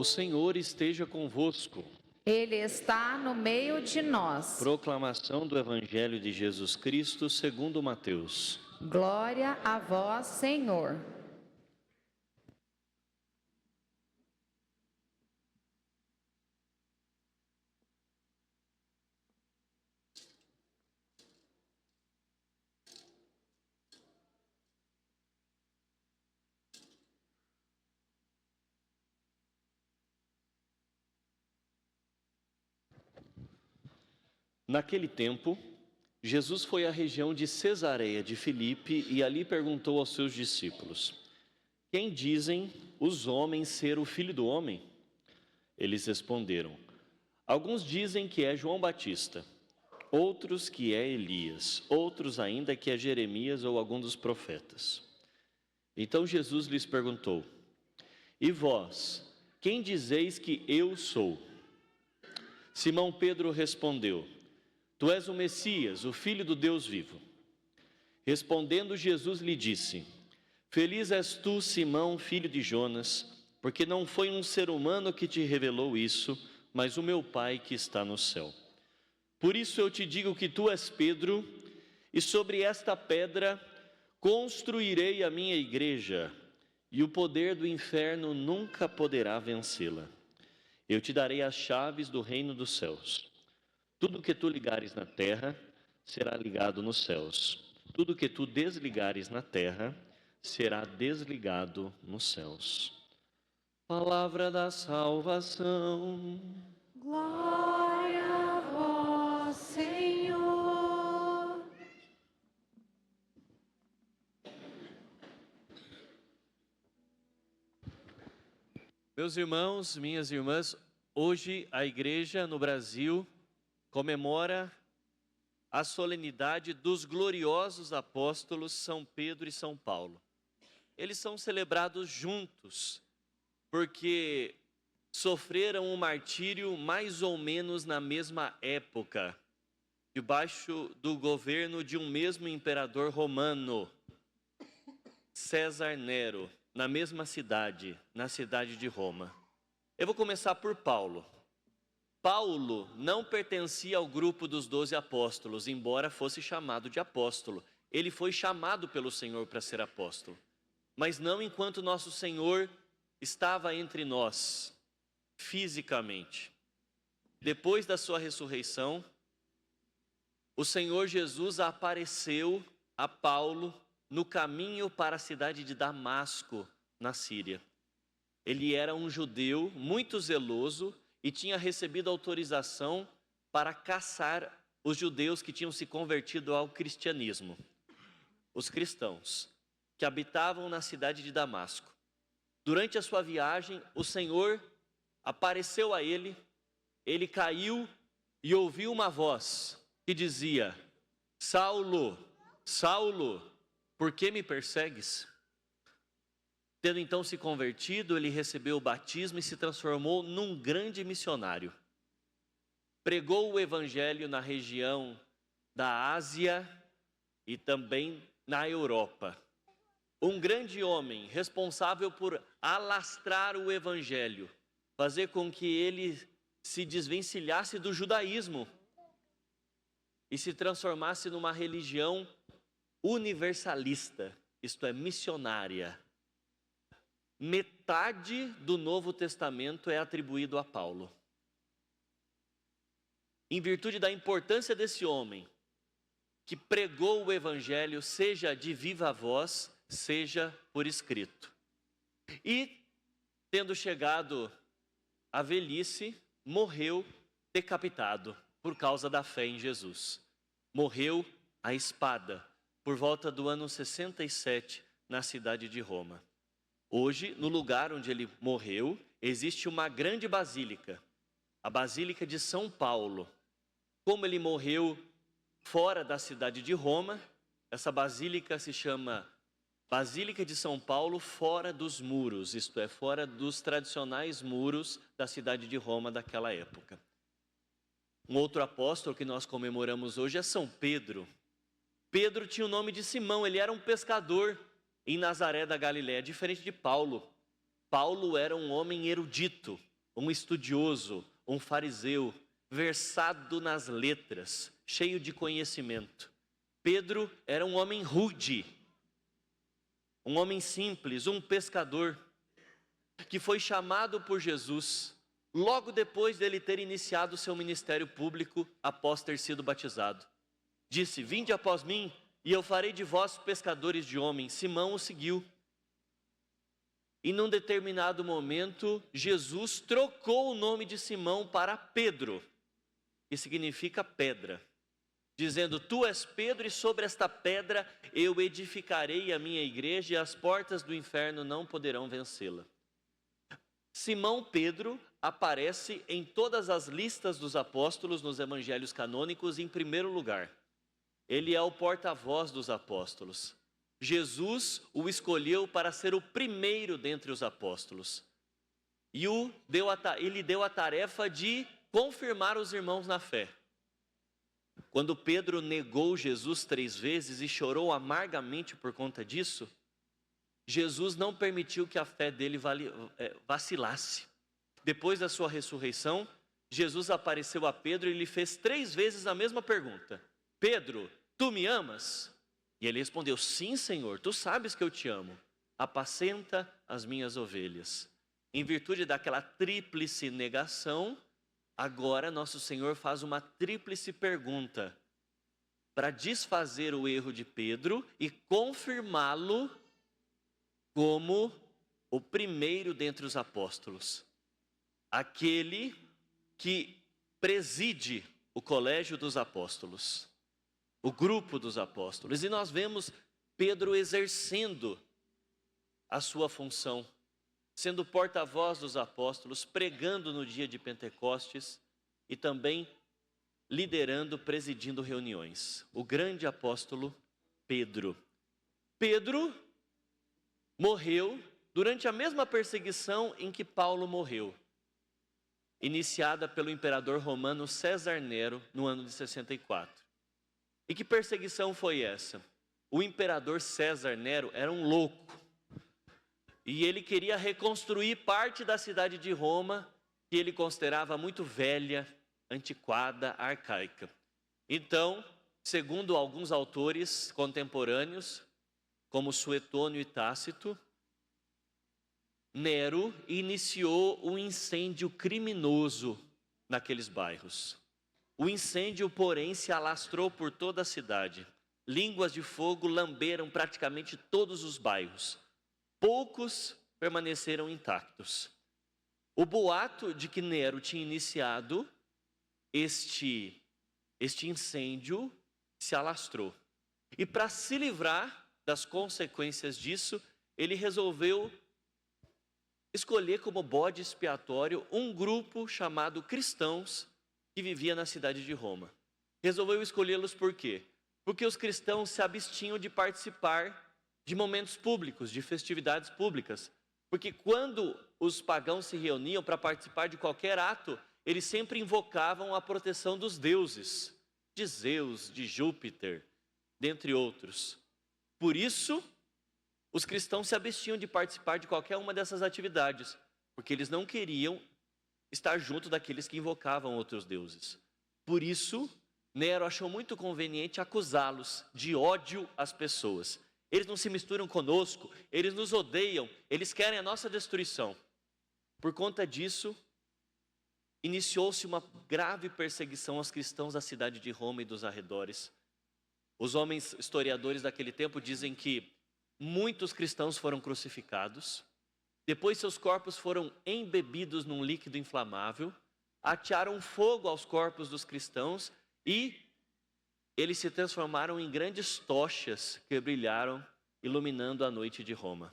O Senhor esteja convosco. Ele está no meio de nós. Proclamação do Evangelho de Jesus Cristo segundo Mateus. Glória a vós, Senhor. Naquele tempo, Jesus foi à região de Cesareia de Filipe e ali perguntou aos seus discípulos: Quem dizem os homens ser o Filho do Homem? Eles responderam: Alguns dizem que é João Batista, outros que é Elias, outros ainda que é Jeremias ou algum dos profetas. Então Jesus lhes perguntou: E vós, quem dizeis que eu sou? Simão Pedro respondeu: Tu és o Messias, o Filho do Deus vivo. Respondendo Jesus lhe disse: Feliz és tu, Simão, filho de Jonas, porque não foi um ser humano que te revelou isso, mas o meu Pai que está no céu. Por isso eu te digo que tu és Pedro, e sobre esta pedra construirei a minha igreja, e o poder do inferno nunca poderá vencê-la. Eu te darei as chaves do reino dos céus. Tudo que tu ligares na terra será ligado nos céus. Tudo que tu desligares na terra será desligado nos céus. Palavra da salvação. Glória a vós, Senhor. Meus irmãos, minhas irmãs, hoje a igreja no Brasil comemora a solenidade dos gloriosos apóstolos São Pedro e São Paulo. Eles são celebrados juntos, porque sofreram um martírio mais ou menos na mesma época, debaixo do governo de um mesmo imperador romano, César Nero, na mesma cidade, na cidade de Roma. Eu vou começar por Paulo. Paulo não pertencia ao grupo dos 12 apóstolos, embora fosse chamado de apóstolo. Ele foi chamado pelo Senhor para ser apóstolo, mas não enquanto nosso Senhor estava entre nós, fisicamente. Depois da sua ressurreição, o Senhor Jesus apareceu a Paulo no caminho para a cidade de Damasco, na Síria. Ele era um judeu muito zeloso e tinha recebido autorização para caçar os judeus que tinham se convertido ao cristianismo, os cristãos, que habitavam na cidade de Damasco. Durante a sua viagem, o Senhor apareceu a ele, ele caiu e ouviu uma voz que dizia: Saulo, Saulo, por que me persegues? Tendo então se convertido, ele recebeu o batismo e se transformou num grande missionário. Pregou o evangelho na região da Ásia e também na Europa. Um grande homem responsável por alastrar o evangelho, fazer com que ele se desvencilhasse do judaísmo e se transformasse numa religião universalista, isto é, missionária. Metade do Novo Testamento é atribuído a Paulo. Em virtude da importância desse homem, que pregou o evangelho, seja de viva voz, seja por escrito. E, tendo chegado à velhice, morreu decapitado por causa da fé em Jesus. Morreu à espada, por volta do ano 67, na cidade de Roma. Hoje, no lugar onde ele morreu, existe uma grande basílica, a Basílica de São Paulo. Como ele morreu fora da cidade de Roma, essa basílica se chama Basílica de São Paulo fora dos muros, isto é, fora dos tradicionais muros da cidade de Roma daquela época. Um outro apóstolo que nós comemoramos hoje é São Pedro. Pedro tinha o nome de Simão, ele era um pescador em Nazaré da Galiléia, diferente de Paulo. Paulo era um homem erudito, um estudioso, um fariseu, versado nas letras, cheio de conhecimento. Pedro era um homem rude, um homem simples, um pescador, que foi chamado por Jesus logo depois dele ter iniciado seu ministério público após ter sido batizado. Disse: vinde após mim e eu farei de vós pescadores de homens. Simão o seguiu. E num determinado momento, Jesus trocou o nome de Simão para Pedro, que significa pedra, dizendo: tu és Pedro e sobre esta pedra eu edificarei a minha igreja e as portas do inferno não poderão vencê-la. Simão Pedro aparece em todas as listas dos apóstolos nos evangelhos canônicos em primeiro lugar. Ele é o porta-voz dos apóstolos. Jesus o escolheu para ser o primeiro dentre os apóstolos. E ele deu a tarefa de confirmar os irmãos na fé. Quando Pedro negou Jesus 3 vezes e chorou amargamente por conta disso, Jesus não permitiu que a fé dele vacilasse. Depois da sua ressurreição, Jesus apareceu a Pedro e lhe fez 3 vezes a mesma pergunta: Pedro, tu me amas? E ele respondeu: sim, Senhor, tu sabes que eu te amo. Apacenta as minhas ovelhas. Em virtude daquela tríplice negação, agora nosso Senhor faz uma tríplice pergunta para desfazer o erro de Pedro e confirmá-lo como o primeiro dentre os apóstolos, aquele que preside o colégio dos apóstolos, o grupo dos apóstolos. E nós vemos Pedro exercendo a sua função, sendo porta-voz dos apóstolos, pregando no dia de Pentecostes e também liderando, presidindo reuniões. O grande apóstolo Pedro. Pedro morreu durante a mesma perseguição em que Paulo morreu, iniciada pelo imperador romano César Nero no ano de 64. E que perseguição foi essa? O imperador César Nero era um louco e ele queria reconstruir parte da cidade de Roma que ele considerava muito velha, antiquada, arcaica. Então, segundo alguns autores contemporâneos, como Suetônio e Tácito, Nero iniciou um incêndio criminoso naqueles bairros. O incêndio, porém, se alastrou por toda a cidade. Línguas de fogo lamberam praticamente todos os bairros. Poucos permaneceram intactos. O boato de que Nero tinha iniciado este incêndio se alastrou. E para se livrar das consequências disso, ele resolveu escolher como bode expiatório um grupo chamado cristãos que vivia na cidade de Roma. Resolveu escolhê-los por quê? Porque os cristãos se abstinham de participar de momentos públicos, de festividades públicas. Porque quando os pagãos se reuniam para participar de qualquer ato, eles sempre invocavam a proteção dos deuses, de Zeus, de Júpiter, dentre outros. Por isso, os cristãos se abstinham de participar de qualquer uma dessas atividades, porque eles não queriam estar junto daqueles que invocavam outros deuses. Por isso, Nero achou muito conveniente acusá-los de ódio às pessoas. Eles não se misturam conosco, eles nos odeiam, eles querem a nossa destruição. Por conta disso, iniciou-se uma grave perseguição aos cristãos da cidade de Roma e dos arredores. Os homens historiadores daquele tempo dizem que muitos cristãos foram crucificados, depois seus corpos foram embebidos num líquido inflamável, atearam fogo aos corpos dos cristãos e eles se transformaram em grandes tochas que brilharam, iluminando a noite de Roma.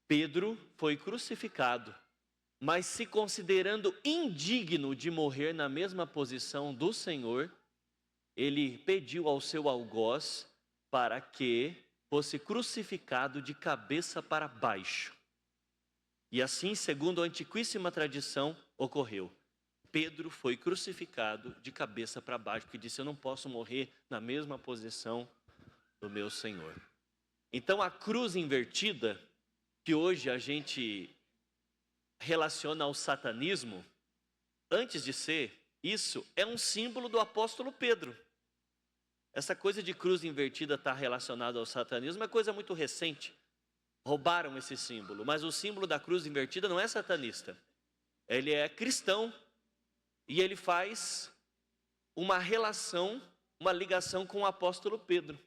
Pedro foi crucificado, mas se considerando indigno de morrer na mesma posição do Senhor, ele pediu ao seu algoz para que fosse crucificado de cabeça para baixo. E assim, segundo a antiquíssima tradição, ocorreu. Pedro foi crucificado de cabeça para baixo, porque disse: eu não posso morrer na mesma posição do meu Senhor. Então a cruz invertida, que hoje a gente relaciona ao satanismo, antes de ser isso, é um símbolo do apóstolo Pedro. Essa coisa de cruz invertida estar relacionada ao satanismo é coisa muito recente. Roubaram esse símbolo, mas o símbolo da cruz invertida não é satanista. Ele é cristão e ele faz uma relação, uma ligação com o apóstolo Pedro.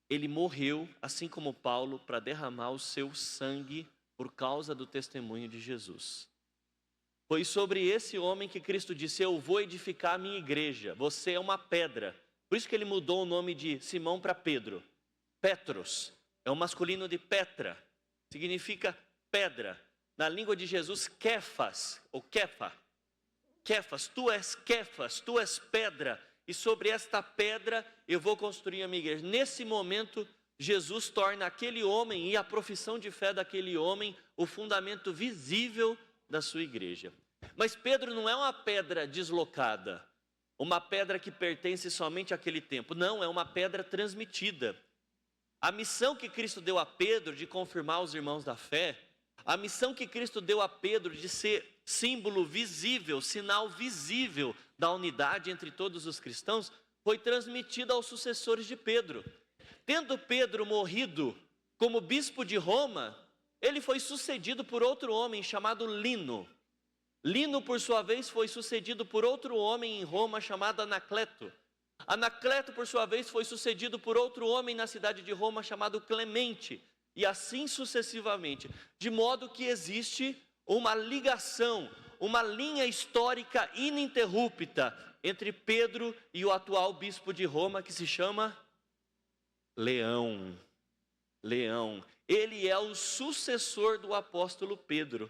Ele morreu, assim como Paulo, para derramar o seu sangue por causa do testemunho de Jesus. Foi sobre esse homem que Cristo disse: eu vou edificar a minha igreja, você é uma pedra. Por isso que ele mudou o nome de Simão para Pedro. Petros, é o masculino de Petra, significa pedra. Na língua de Jesus, Kefas, ou Kefa. Kefas, tu és pedra, e sobre esta pedra eu vou construir a minha igreja. Nesse momento, Jesus torna aquele homem e a profissão de fé daquele homem o fundamento visível da sua igreja. Mas Pedro não é uma pedra deslocada, uma pedra que pertence somente àquele tempo. Não, é uma pedra transmitida. A missão que Cristo deu a Pedro de confirmar os irmãos da fé, a missão que Cristo deu a Pedro de ser símbolo visível, sinal visível da unidade entre todos os cristãos, foi transmitida aos sucessores de Pedro. Tendo Pedro morrido como bispo de Roma, ele foi sucedido por outro homem chamado Lino. Lino, por sua vez, foi sucedido por outro homem em Roma chamado Anacleto. Anacleto, por sua vez, foi sucedido por outro homem na cidade de Roma chamado Clemente. E assim sucessivamente. De modo que existe uma ligação, uma linha histórica ininterrupta entre Pedro e o atual bispo de Roma, que se chama Leão. Leão. Ele é o sucessor do apóstolo Pedro.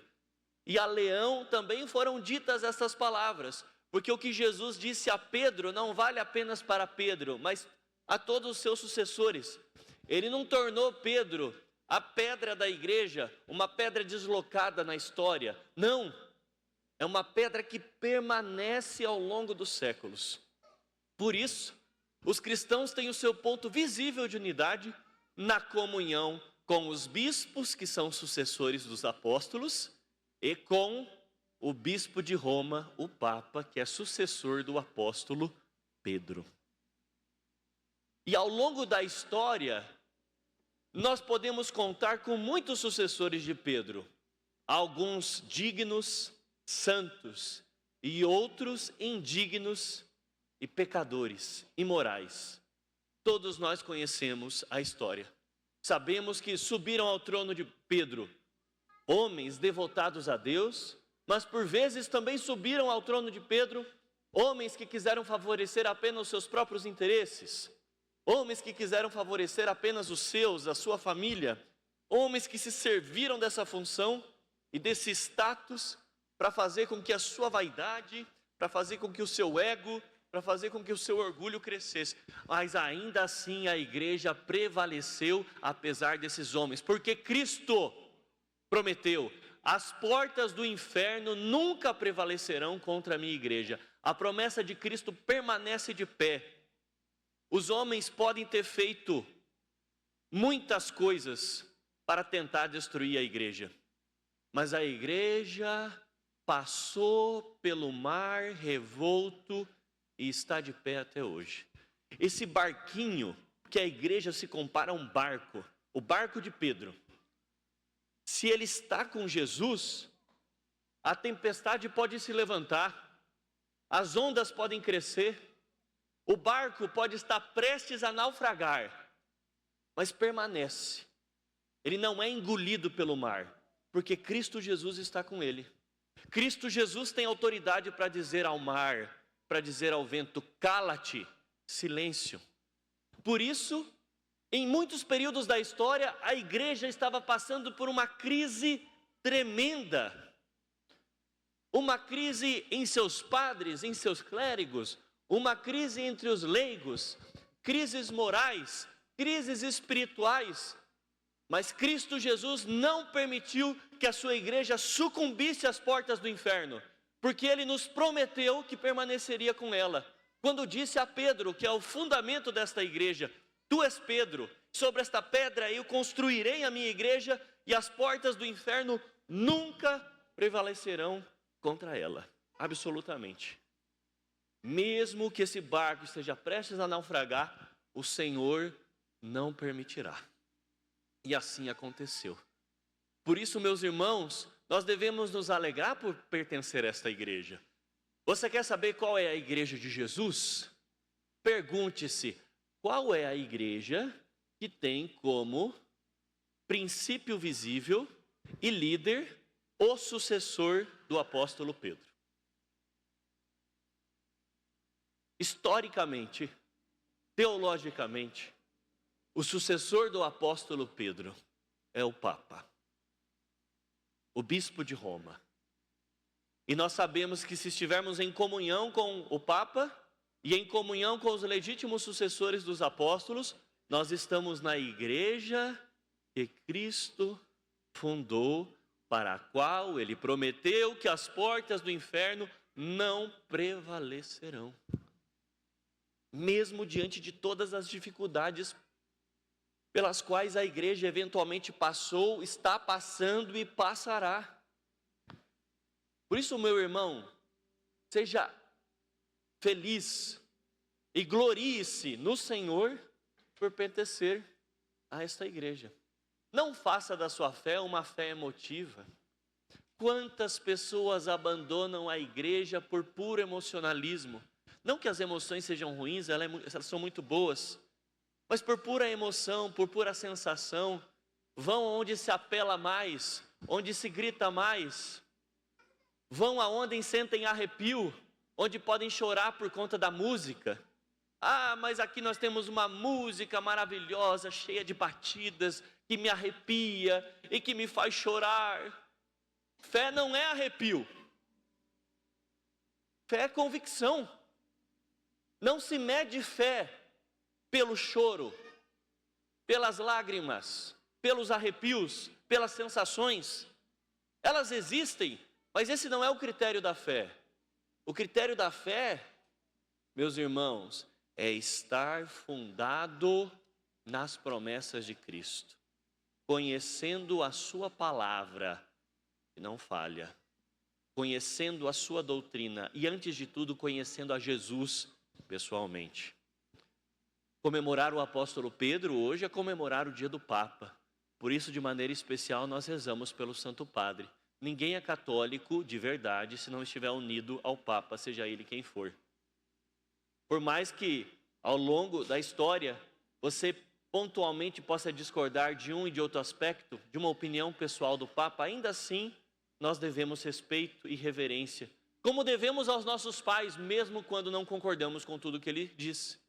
E a Leão também foram ditas essas palavras, porque o que Jesus disse a Pedro não vale apenas para Pedro, mas a todos os seus sucessores. Ele não tornou Pedro a pedra da igreja, uma pedra deslocada na história. Não, é uma pedra que permanece ao longo dos séculos. Por isso, os cristãos têm o seu ponto visível de unidade na comunhão com os bispos, que são sucessores dos apóstolos, e com o bispo de Roma, o Papa, que é sucessor do apóstolo Pedro. E ao longo da história, nós podemos contar com muitos sucessores de Pedro, alguns dignos, santos, e outros indignos e pecadores, imorais. Todos nós conhecemos a história. Sabemos que subiram ao trono de Pedro homens devotados a Deus, mas por vezes também subiram ao trono de Pedro homens que quiseram favorecer apenas os seus próprios interesses, homens que quiseram favorecer apenas os seus, a sua família, homens que se serviram dessa função e desse status para fazer com que a sua vaidade, para fazer com que o seu ego, para fazer com que o seu orgulho crescesse. Mas ainda assim a igreja prevaleceu apesar desses homens, porque Cristo prometeu: as portas do inferno nunca prevalecerão contra a minha igreja. A promessa de Cristo permanece de pé. Os homens podem ter feito muitas coisas para tentar destruir a igreja, mas a igreja passou pelo mar revolto e está de pé até hoje. Esse barquinho, que a igreja se compara a um barco, o barco de Pedro, se ele está com Jesus, a tempestade pode se levantar, as ondas podem crescer, o barco pode estar prestes a naufragar, mas permanece. Ele não é engolido pelo mar, porque Cristo Jesus está com ele. Cristo Jesus tem autoridade para dizer ao mar, para dizer ao vento: cala-te, silêncio. Por isso, em muitos períodos da história, a igreja estava passando por uma crise tremenda. Uma crise em seus padres, em seus clérigos, uma crise entre os leigos, crises morais, crises espirituais. Mas Cristo Jesus não permitiu que a sua igreja sucumbisse às portas do inferno, porque Ele nos prometeu que permaneceria com ela. Quando disse a Pedro, que é o fundamento desta igreja: tu és Pedro, sobre esta pedra eu construirei a minha igreja, e as portas do inferno nunca prevalecerão contra ela, absolutamente. Mesmo que esse barco esteja prestes a naufragar, o Senhor não permitirá. E assim aconteceu. Por isso, meus irmãos, nós devemos nos alegrar por pertencer a esta igreja. Você quer saber qual é a igreja de Jesus? Pergunte-se, qual é a igreja que tem como princípio visível e líder o sucessor do apóstolo Pedro? Historicamente, teologicamente, o sucessor do apóstolo Pedro é o Papa, o bispo de Roma. E nós sabemos que se estivermos em comunhão com o Papa e em comunhão com os legítimos sucessores dos apóstolos, nós estamos na igreja que Cristo fundou, para a qual ele prometeu que as portas do inferno não prevalecerão. Mesmo diante de todas as dificuldades pelas quais a igreja eventualmente passou, está passando e passará. Por isso, meu irmão, seja feliz e glorie-se no Senhor por pertencer a esta igreja. Não faça da sua fé uma fé emotiva. Quantas pessoas abandonam a igreja por puro emocionalismo? Não que as emoções sejam ruins, elas são muito boas, mas por pura emoção, por pura sensação, vão onde se apela mais, onde se grita mais, vão aonde sentem arrepio, onde podem chorar por conta da música. Ah, mas aqui nós temos uma música maravilhosa, cheia de batidas, que me arrepia e que me faz chorar. Fé não é arrepio. Fé é convicção. Não se mede fé pelo choro, pelas lágrimas, pelos arrepios, pelas sensações. Elas existem, mas esse não é o critério da fé. O critério da fé, meus irmãos, é estar fundado nas promessas de Cristo, conhecendo a sua palavra, que não falha, conhecendo a sua doutrina e, antes de tudo, conhecendo a Jesus pessoalmente. Comemorar o apóstolo Pedro hoje é comemorar o dia do Papa. Por isso, de maneira especial, nós rezamos pelo Santo Padre. Ninguém é católico de verdade se não estiver unido ao Papa, seja ele quem for. Por mais que, ao longo da história, você pontualmente possa discordar de um e de outro aspecto, de uma opinião pessoal do Papa, ainda assim, nós devemos respeito e reverência, como devemos aos nossos pais, mesmo quando não concordamos com tudo que ele diz.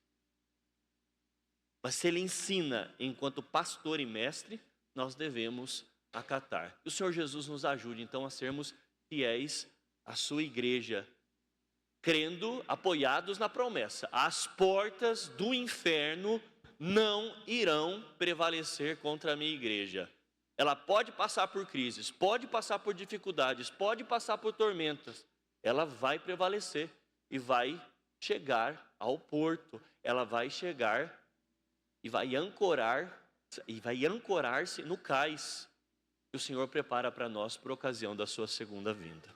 Mas se ele ensina enquanto pastor e mestre, nós devemos acatar. E o Senhor Jesus nos ajude, então, a sermos fiéis à sua igreja, crendo, apoiados na promessa: as portas do inferno não irão prevalecer contra a minha igreja. Ela pode passar por crises, pode passar por dificuldades, pode passar por tormentas. Ela vai prevalecer e vai chegar ao porto. Ela vai chegar e vai ancorar-se no cais que o Senhor prepara para nós por ocasião da sua segunda vinda.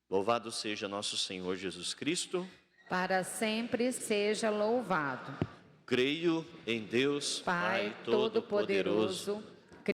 Louvado seja nosso Senhor Jesus Cristo. Para sempre seja louvado. Creio em Deus, Pai Todo-Poderoso,